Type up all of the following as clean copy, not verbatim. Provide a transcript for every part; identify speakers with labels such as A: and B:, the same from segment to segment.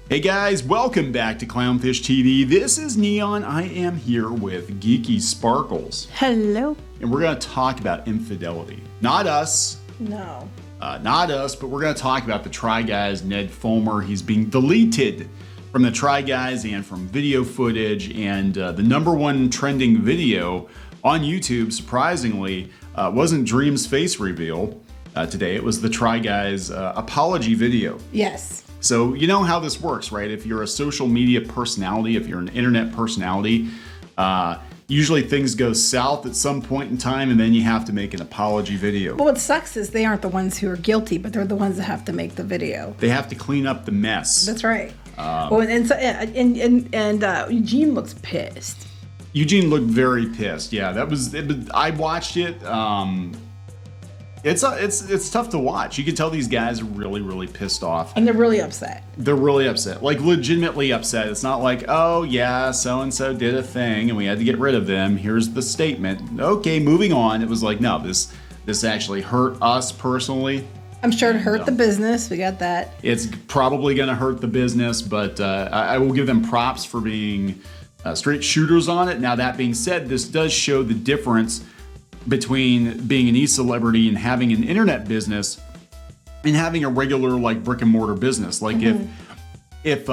A: Hey guys, welcome back to Clownfish TV. This is Neon. I am here with Geeky Sparkles.
B: Hello.
A: And we're going to talk about infidelity. Not us.
B: No.
A: Not us, but we're going to talk about the Try Guys, Ned Fulmer. He's being deleted from the Try Guys and from video footage. And the #1 trending video on YouTube, surprisingly, wasn't Dream's face reveal today. It was the Try Guys apology video.
B: Yes.
A: So you know how this works, right? If you're a social media personality, if you're an internet personality, usually things go south at some point in time and then you have to make an apology video.
B: But what sucks is they aren't the ones who are guilty, but they're the ones that have to make the video.
A: They have to clean up the mess.
B: That's right. Eugene looks pissed.
A: Eugene looked very pissed. Yeah, that was it. I watched it. It's tough to watch. You can tell these guys are really pissed off.
B: And they're really upset.
A: They're really upset. Like legitimately upset. It's not like, oh yeah, so-and-so did a thing and we had to get rid of them. Here's the statement. Okay, moving on. It was like, no, this actually hurt us personally.
B: I'm sure it hurt the business. We got that.
A: It's probably going to hurt the business, but I will give them props for being straight shooters on it. Now, that being said, this does show the difference between being an e-celebrity and having an internet business and having a regular like brick and mortar business. Like if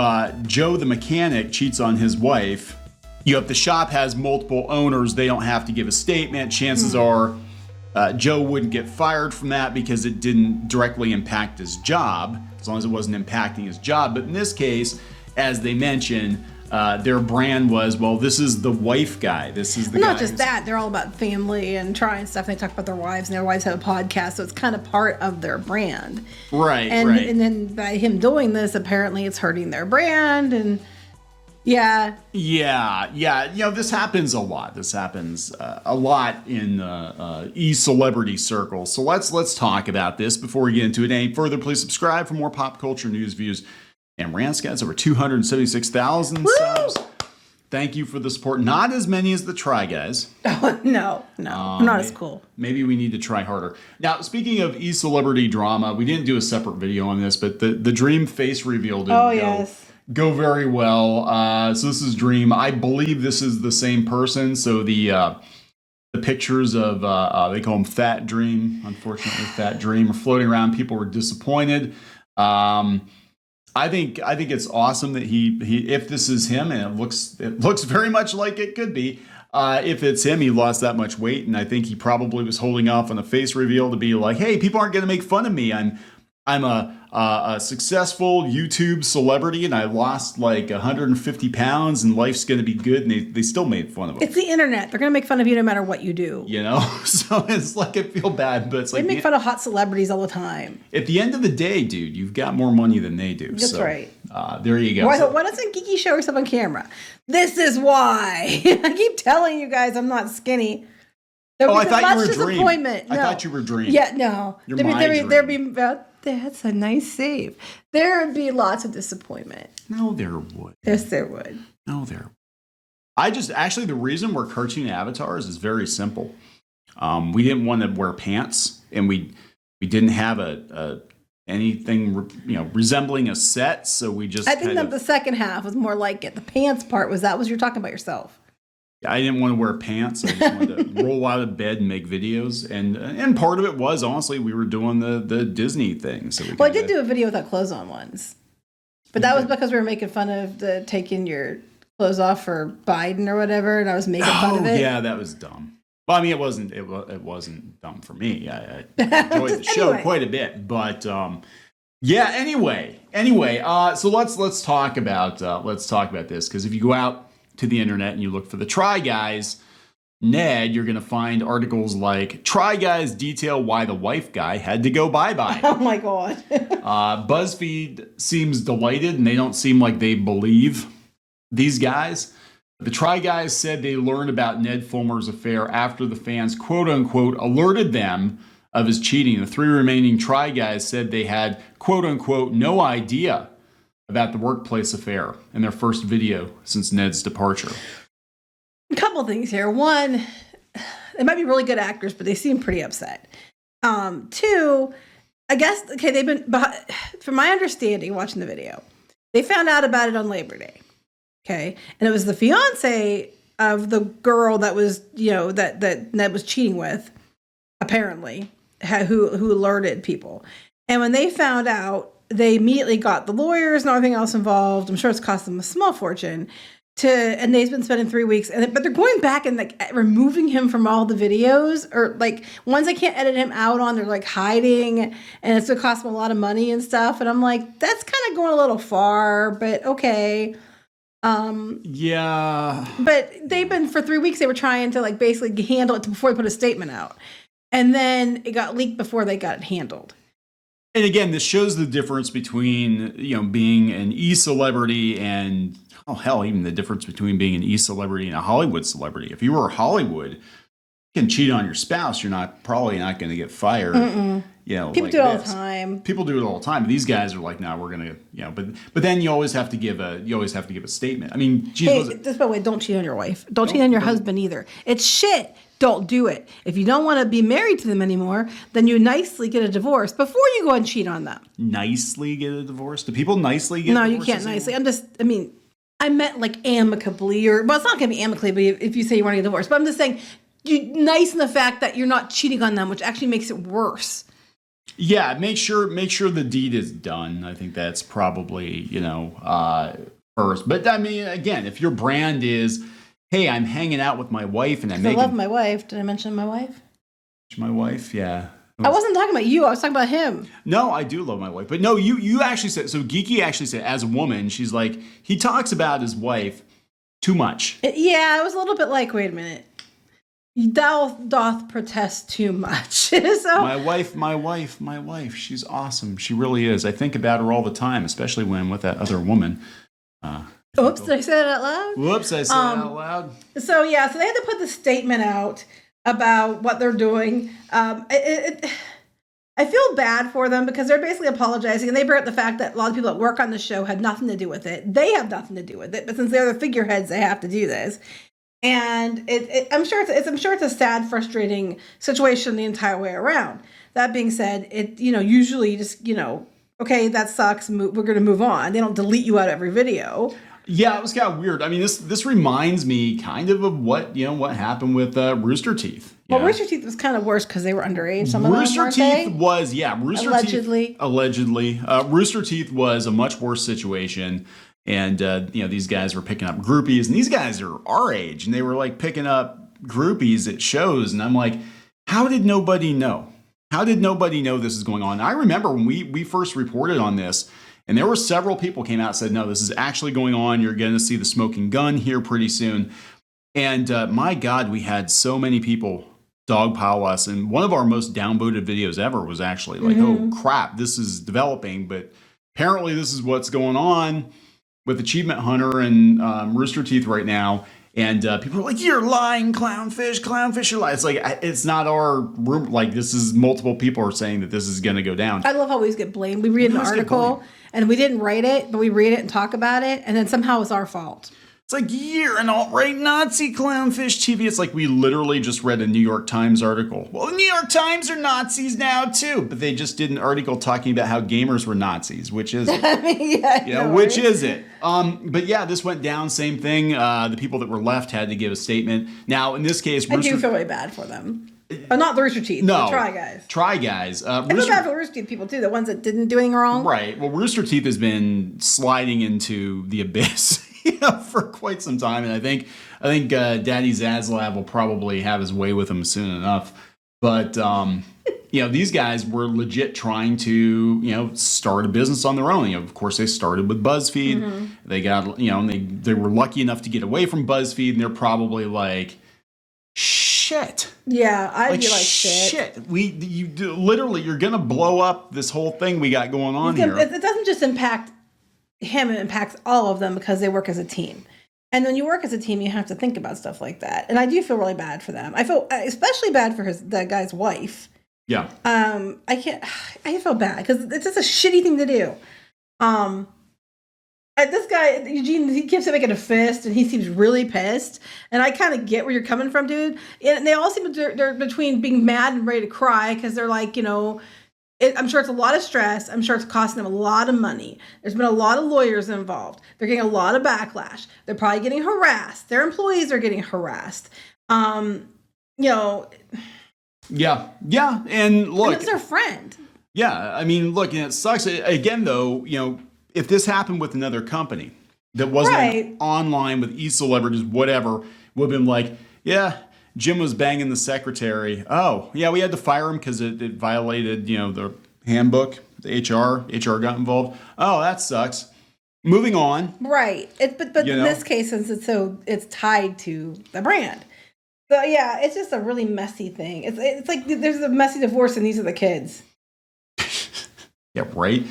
A: Joe the mechanic cheats on his wife, if the shop has multiple owners, they don't have to give a statement. Chances are Joe wouldn't get fired from that because it didn't directly impact his job, as long as it wasn't impacting his job. But in this case, as they mentioned, their brand was, well, this is the wife guy. This is the guy.
B: Not just that, they're all about family and trying stuff. And they talk about their wives, and their wives have a podcast, so it's kind of part of their brand.
A: Right,
B: right. And then by him doing this, apparently it's hurting their brand. And yeah. You know, this happens a lot. This happens a lot in e-celebrity circles. So let's talk about this before we get into it any further. Please subscribe for more pop culture news, views, and rants. Guys, over 276,000 subs. Thank you for the support. Not as many as the Try Guys. Oh, no, not as cool.
A: Maybe we need to try harder. Now, speaking of e-celebrity drama, we didn't do a separate video on this, but the Dream face reveal didn't go very well. So this is Dream. I believe this is the same person. So the pictures of, they call him Fat Dream, unfortunately, Fat Dream, are floating around. People were disappointed. I think it's awesome that he if this is him, and it looks very much like it could be. If it's him, he lost that much weight, and I think he probably was holding off on a face reveal to be like, hey, people aren't going to make fun of me. I'm a successful YouTube celebrity, and I lost like 150 pounds, and life's going to be good, and they still made fun of him.
B: It's the internet. They're going to make fun of you no matter what you do.
A: You know? So it's like, I feel bad, but it's like...
B: They make fun of hot celebrities all the time.
A: At the end of the day, dude, you've got more money than they do.
B: That's right.
A: There you go.
B: Why doesn't Geeky show herself on camera? This is why. I keep telling you guys I'm not skinny.
A: I thought you were Dream. No. I thought you were Dream.
B: Yeah, no.
A: There'd
B: be that's a nice save. There would be lots of disappointment.
A: No, there would.
B: Yes, there would.
A: No, there would. Actually, the reason we're cartoon avatars is very simple. We didn't want to wear pants, and we didn't have anything resembling a set, so we just.
B: I think that the second half was more like it. The pants part was you're talking about yourself.
A: I didn't want to wear pants. I just wanted to roll out of bed and make videos. And part of it was, honestly, we were doing the Disney thing. So
B: I did do a video without clothes on once. But that was because we were making fun of taking your clothes off for Biden or whatever, and I was making fun of it.
A: Yeah, that was dumb. Well, I mean, it wasn't dumb for me. I enjoyed the show quite a bit. But anyway. So let's talk about this, because if you go out to the internet and you look for the Try Guys, Ned, you're going to find articles like Try Guys detail why the wife guy had to go bye-bye.
B: Oh my God.
A: BuzzFeed seems delighted, and they don't seem like they believe these guys. The Try Guys said they learned about Ned Fulmer's affair after the fans, quote unquote, alerted them of his cheating. The 3 remaining Try Guys said they had, quote unquote, no idea about the workplace affair in their first video since Ned's departure.
B: A couple things here. One, they might be really good actors, but they seem pretty upset. 2, I guess, they've been, from my understanding, watching the video, They found out about it on Labor Day. Okay. And it was the fiance of the girl that was, that Ned was cheating with, apparently, who alerted people. And when they found out, they immediately got the lawyers and everything else involved. I'm sure it's cost them a small fortune. And they've been spending 3 weeks, but they're going back and like removing him from all the videos, or like ones they can't edit him out on, they're like hiding, and it's gonna cost them a lot of money and stuff. And I'm like, that's kind of going a little far, but okay.
A: Yeah.
B: But they've been for 3 weeks. They were trying to like basically handle it before they put a statement out, and then it got leaked before they got it handled.
A: And again, this shows the difference between being an e-celebrity and even the difference between being an e-celebrity and a Hollywood celebrity. If you were Hollywood, you can cheat on your spouse, you're probably not going to get fired.
B: People do it all the time.
A: People do it all the time. These guys are like, no, we're gonna, but then you always have to give a statement. I mean, geez,
B: this by the way, don't cheat on your wife. Don't cheat on your husband either. It's shit. Don't do it. If you don't want to be married to them anymore, then you nicely get a divorce before you go and cheat on them.
A: Nicely get a divorce? Do people nicely get?
B: No, you can't nicely. I meant like amicably, it's not going to be amicably, but if you say you want to get divorced. But I'm just saying, you nice in the fact that you're not cheating on them, which actually makes it worse.
A: Yeah, make sure the deed is done. I think that's probably first. But I mean, again, if your brand is, hey, I'm hanging out with my wife and I
B: love my wife. Did I mention my wife?
A: My wife, yeah.
B: I wasn't talking about you. I was talking about him.
A: No, I do love my wife. But no, you actually said, so Geeky actually said, as a woman, she's like, he talks about his wife too much.
B: Yeah, I was a little bit like, wait a minute. Thou doth protest too much. So
A: my wife, she's awesome. She really is. I think about her all the time, especially when I'm with that other woman.
B: Oops, did I say that out loud?
A: Whoops, I said it out loud.
B: So they had to put the statement out about what they're doing. I feel bad for them because they're basically apologizing, and they bring up the fact that a lot of people that work on the show had nothing to do with it. They have nothing to do with it, but since they're the figureheads, they have to do this. And I'm sure it's a sad, frustrating situation the entire way around. That being said, usually just okay, that sucks. We're going to move on. They don't delete you out of every video.
A: Yeah, it was kind of weird. I mean, this reminds me kind of what happened with Rooster Teeth.
B: Well, Rooster Teeth was kind of worse because they were underage. Some of
A: Rooster
B: them,
A: Teeth was, Rooster
B: allegedly.
A: Teeth, allegedly. Rooster Teeth was a much worse situation. And, these guys were picking up groupies. And these guys are our age. And they were, like, picking up groupies at shows. And I'm like, how did nobody know? How did nobody know this is going on? I remember when we first reported on this, and there were several people came out and said, no, this is actually going on. You're going to see the smoking gun here pretty soon. And my God, we had so many people dogpile us. And one of our most downvoted videos ever was actually like, oh, crap, this is developing. But apparently this is what's going on with Achievement Hunter and Rooster Teeth right now. And people are like, you're lying, Clownfish, you're lying. It's like, it's not our room. Like, this is multiple people are saying that this is going to go down.
B: I love how we always get blamed. We read an article and we didn't write it, but we read it and talk about it. And then somehow it's our fault.
A: It's like, you're an alt-right Nazi, Clownfish TV. It's like we literally just read a New York Times article. Well, the New York Times are Nazis now, too. But they just did an article talking about how gamers were Nazis, which is it?
B: I mean, yeah,
A: which is it? But yeah, this went down, same thing. The people that were left had to give a statement. Now, in this case,
B: I do feel really bad for them. Not the Rooster Teeth.
A: No.
B: The Try Guys.
A: Try Guys.
B: I feel bad for the Rooster Teeth people, too. The ones that didn't do anything wrong.
A: Right. Well, Rooster Teeth has been sliding into the abyss for quite some time. And I think Daddy Zaslav will probably have his way with him soon enough. But, these guys were legit trying to, start a business on their own. Of course, they started with BuzzFeed. Mm-hmm. They got, they were lucky enough to get away from BuzzFeed. And they're probably like, shit.
B: Yeah, I'd be like, shit.
A: Literally, you're going to blow up this whole thing we got going on here.
B: It doesn't just impact him, it impacts all of them because they work as a team. And when you work as a team, you have to think about stuff like that. And I do feel really bad for them. I feel especially bad for that guy's wife.
A: Yeah.
B: I feel bad because it's just a shitty thing to do. This guy, Eugene, he keeps making a fist and he seems really pissed. And I kind of get where you're coming from, dude. And they all seem they're between being mad and ready to cry because they're like, I'm sure it's a lot of stress. I'm sure it's costing them a lot of money. There's been a lot of lawyers involved. They're getting a lot of backlash. They're probably getting harassed. Their employees are getting harassed. You know.
A: Yeah. And look.
B: And it's their friend.
A: Yeah. I mean, look, and it sucks. Again, though, you know, if this happened with another company that wasn't online with e-celebrities, whatever, would have been like, yeah, Jim was banging the secretary. Oh, yeah, we had to fire him because it violated, you know, the handbook, the HR got involved. Oh, that sucks. Moving on.
B: Right. But in this case, since it's tied to the brand. So yeah, it's just a really messy thing. It's like there's a messy divorce and these are the kids.
A: Yeah, right.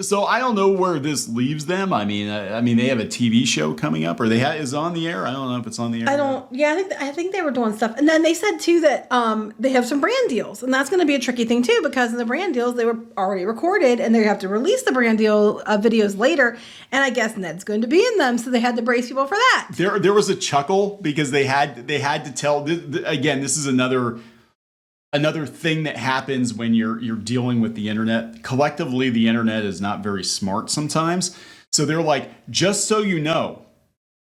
A: So I don't know where this leaves them. I mean, they have a TV show coming up, or is it on the air? I don't know if it's on the air.
B: I think they were doing stuff, and then they said too that they have some brand deals, and that's going to be a tricky thing too because in the brand deals they were already recorded, and they have to release the brand deal videos later, and I guess Ned's going to be in them, so they had to brace people for that.
A: There was a chuckle because they had to tell. Again, this is another thing that happens when you're dealing with the internet. Collectively, the internet is not very smart sometimes. So they're like, just so you know,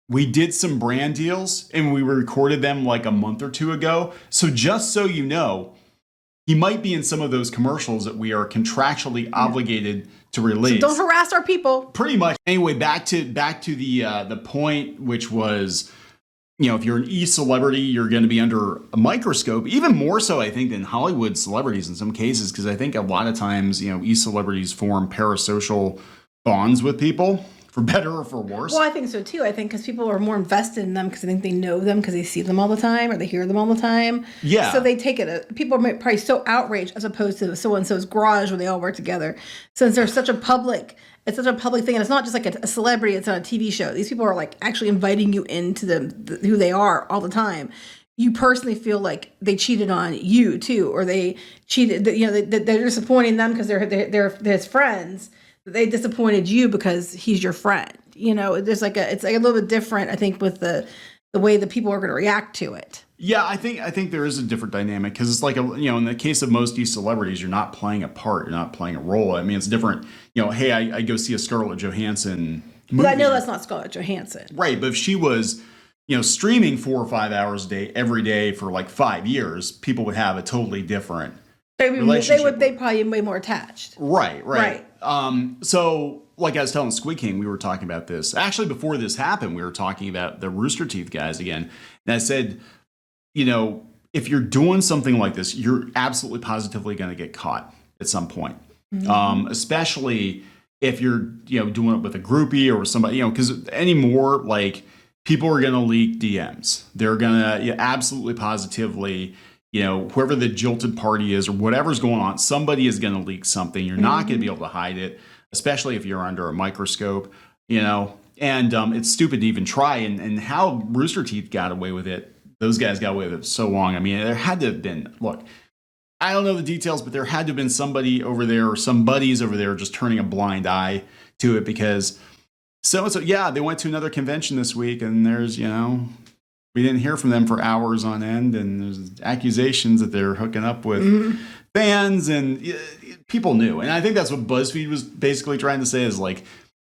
A: we did some brand deals and we recorded them like a month or two ago. So just so you know, he might be in some of those commercials that we are contractually obligated to release.
B: So don't harass our people.
A: Pretty much. Anyway, back to the point, which was, you know, if you're an e-celebrity, you're going to be under a microscope, even more so, I think, than Hollywood celebrities in some cases, because I think a lot of times, you know, e-celebrities form parasocial bonds with people, for better or for worse.
B: Well, I think so, too. I think because people are more invested in them because I think they know them because they see them all the time or they hear them all the time.
A: Yeah.
B: So they take it. People are probably so outraged as opposed to so-and-so's garage where they all work together. Since there's such a public... It's such a public thing, and it's not just like a celebrity. It's on a TV show. These people are like actually inviting you into who they are all the time. You personally feel like they cheated on you too, or they cheated. You know, they're disappointing them because they're his friends. They disappointed you because he's your friend. You know, it's like a little bit different. I think with the way that people are going to react to it.
A: Yeah, I think there is a different dynamic because it's like, in the case of most e-celebrities, you're not playing a part, you're not playing a role. I mean, it's different. You know, hey, I go see a Scarlett Johansson movie.
B: But I know that's not Scarlett Johansson.
A: Right, but if she was, streaming 4 or 5 hours a day, every day for like 5 years, people would have a totally different relationship.
B: They'd probably be way more attached.
A: Right. So, like I was telling Squid King, we were talking about this. Actually, before this happened, we were talking about the Rooster Teeth guys again. And I said, if you're doing something like this, you're absolutely positively going to get caught at some point. Mm-hmm. Especially if you're, doing it with a groupie or with somebody, because anymore, like, people are going to leak DMs. They're going to absolutely positively, whoever the jilted party is or whatever's going on, somebody is going to leak something. You're not going to be able to hide it, especially if you're under a microscope, and it's stupid to even try. And how Rooster Teeth got away with it, those guys got away with it so long. I mean, there had to have been, look, I don't know the details, but there had to have been somebody over there or some buddies over there just turning a blind eye to it because so-and-so, they went to another convention this week and there's, we didn't hear from them for hours on end and there's accusations that they're hooking up with fans and people knew. And I think that's what BuzzFeed was basically trying to say is like,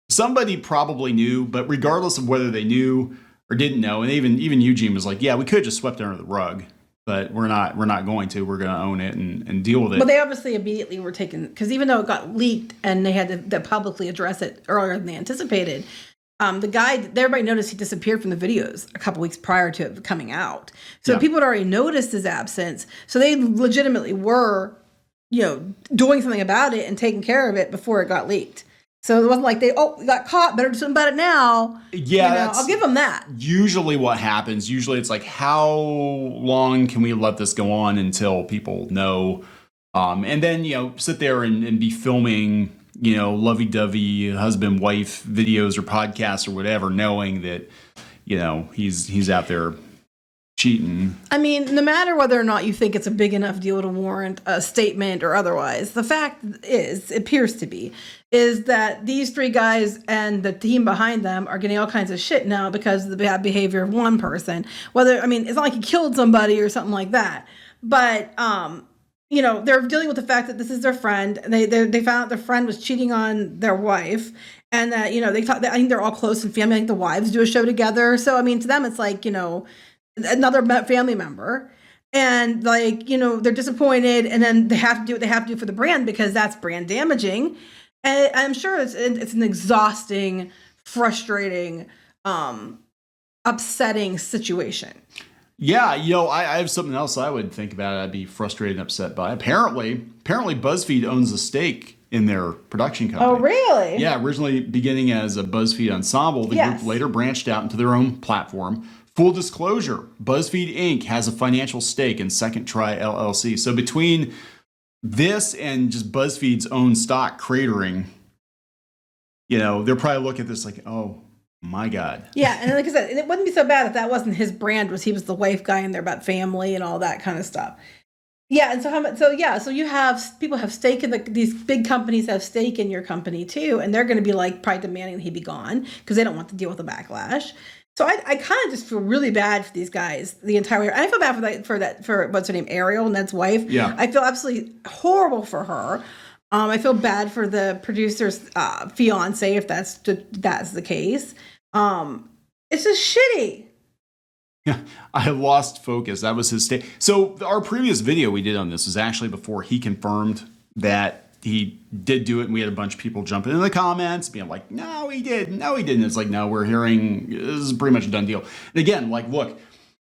A: somebody probably knew, but regardless of whether they knew or didn't know, and even Eugene was like, yeah, we could have just swept it under the rug, but we're not going to. We're going to own it and deal with it.
B: But they obviously immediately were taken, because even though it got leaked and they had to publicly address it earlier than they anticipated, the guy, everybody noticed he disappeared from the videos a couple weeks prior to it coming out. So people had already noticed his absence. So they legitimately were, doing something about it and taking care of it before it got leaked. So it wasn't like we got caught, better do something about it now.
A: Yeah,
B: I'll give them that.
A: Usually what happens, it's like, how long can we let this go on until people know? And then, sit there and be filming, lovey-dovey husband-wife videos or podcasts or whatever, knowing that, he's out there cheating.
B: I mean, no matter whether or not you think it's a big enough deal to warrant a statement or otherwise, the fact appears to be, is that these three guys and the team behind them are getting all kinds of shit now because of the bad behavior of one person. It's not like he killed somebody or something like that. But, they're dealing with the fact that this is their friend. They found out their friend was cheating on their wife, and that they thought that I think they're all close in family. I think the wives do a show together. So I mean, to them, it's like another family member, and they're disappointed, and then they have to do what they have to do for the brand because that's brand damaging. And I'm sure it's an exhausting, frustrating, upsetting situation.
A: Yeah, I have something else I would think about. I'd be frustrated and upset by. Apparently, BuzzFeed owns a stake in their production company.
B: Oh, really?
A: Yeah, originally beginning as a BuzzFeed ensemble, the group later branched out into their own platform. Full disclosure, BuzzFeed Inc. has a financial stake in Second Try LLC. So between this and just BuzzFeed's own stock cratering, they're probably looking at this like, oh, my God.
B: Yeah, and like I said, it wouldn't be so bad if that wasn't his brand. He was the wife guy in there about family and all that kind of stuff. Yeah, and so you have people have stake in these big companies have stake in your company too, and they're going to be probably demanding that he be gone because they don't want to deal with the backlash. So I kind of just feel really bad for these guys the entire way. And I feel bad for what's her name, Ariel, Ned's wife. Yeah, I feel absolutely horrible for her. I feel bad for the producer's fiance if that's the case. It's just shitty.
A: Yeah, I lost focus. That was his state. So our previous video we did on this was actually before he confirmed that he did do it, and we had a bunch of people jumping in the comments being like, no, he didn't. No, he didn't. It's like, no, we're hearing this is pretty much a done deal. And again, look,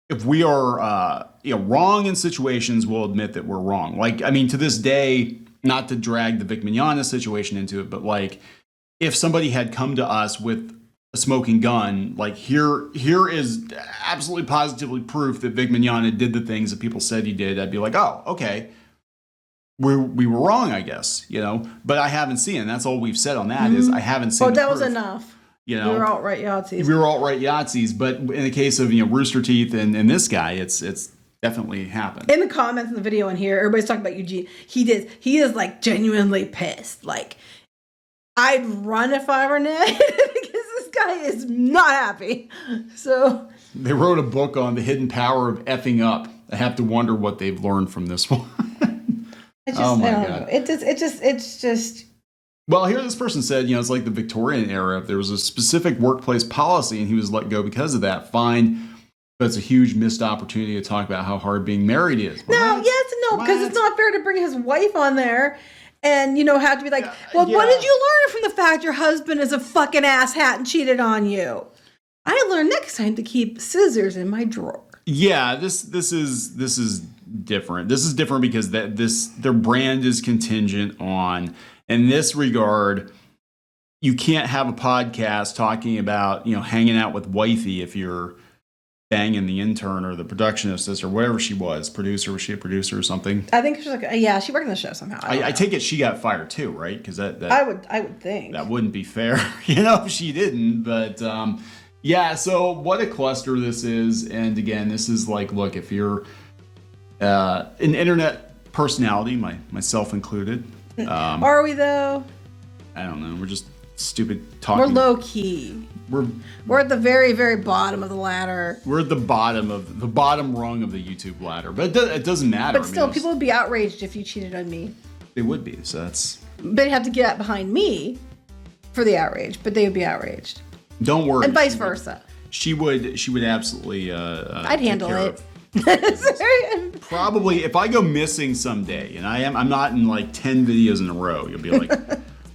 A: if we are wrong in situations, we'll admit that we're wrong. To this day, not to drag the Vic Mignogna situation into it, but if somebody had come to us with a smoking gun, here is absolutely positively proof that Vic Mignogna did the things that people said he did, I'd be like, oh, okay. We were wrong, I guess, but I haven't seen it. And that's all we've said on that is I haven't seen.
B: Well, that was enough.
A: We
B: were alt-right Yahtzees.
A: We were alt-right Yahtzees, but in the case of Rooster Teeth and this guy, it's definitely happened.
B: In the comments in the video in here, everybody's talking about Eugene. He is genuinely pissed. I'd run if I were Ned because this guy is not happy. So
A: they wrote a book on the hidden power of effing up. I have to wonder what they've learned from this one. Oh my God.
B: It's just.
A: Well, here this person said, it's like the Victorian era. If there was a specific workplace policy and he was let go because of that, fine. But it's a huge missed opportunity to talk about how hard being married is.
B: Because it's not fair to bring his wife on there and, have to be what did you learn from the fact your husband is a fucking asshat and cheated on you? I learned next time to keep scissors in my drawer.
A: Yeah, this is different. This is different because their brand is contingent on, in this regard, you can't have a podcast talking about, hanging out with wifey if you're banging the intern or the production assistant or whatever she was. Producer, was she a producer or something?
B: I think she was she worked in the show somehow.
A: I take it she got fired too, right? Because that
B: I would think
A: that wouldn't be fair, if she didn't. But yeah, so what a cluster this is. And again, this is look, if you're an internet personality, myself included.
B: Are we though?
A: I don't know. We're just stupid talking.
B: We're low key. We're at the very, very bottom of the ladder.
A: We're at the bottom rung of the YouTube ladder. But it doesn't matter.
B: But still, people would be outraged if you cheated on me.
A: They would be. So that's.
B: They'd have to get out behind me for the outrage, but they would be outraged.
A: Don't worry.
B: And vice versa.
A: She would absolutely.
B: I'd handle it.
A: Probably if I go missing someday, and I'm not in 10 videos in a row, you'll be like,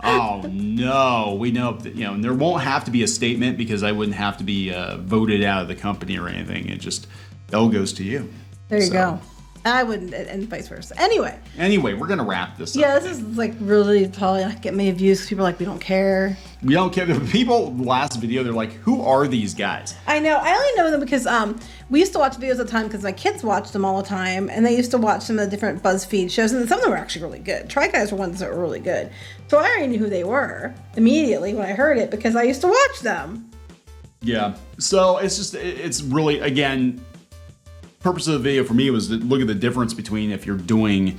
A: oh no, we know that, and there won't have to be a statement because I wouldn't have to be voted out of the company or anything. It just all goes to you.
B: There you go. I wouldn't, and vice versa. Anyway,
A: we're gonna wrap this up.
B: Yeah, this is really probably not get many views because people are we don't care.
A: We don't care. The people last video, they're like, who are these guys?
B: I know. I only know them because we used to watch videos at the time because my kids watched them all the time, and they used to watch some of the different BuzzFeed shows, and some of them were actually really good. Try Guys were ones that were really good. So I already knew who they were immediately when I heard it because I used to watch them. Yeah. So it's really, again, purpose of the video for me was to look at the difference between if you're doing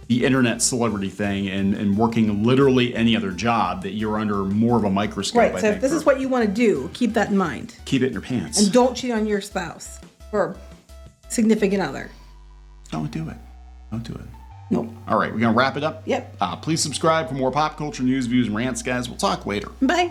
B: the internet celebrity thing and working literally any other job, that you're under more of a microscope. Right. So if this is what you want to do, keep that in mind.
A: Keep it in your pants.
B: And don't cheat on your spouse or significant other.
A: Don't do it. Don't do it.
B: Nope.
A: All right, we're going to wrap it up?
B: Yep.
A: Please subscribe for more pop culture news, views, and rants, guys. We'll talk later.
B: Bye.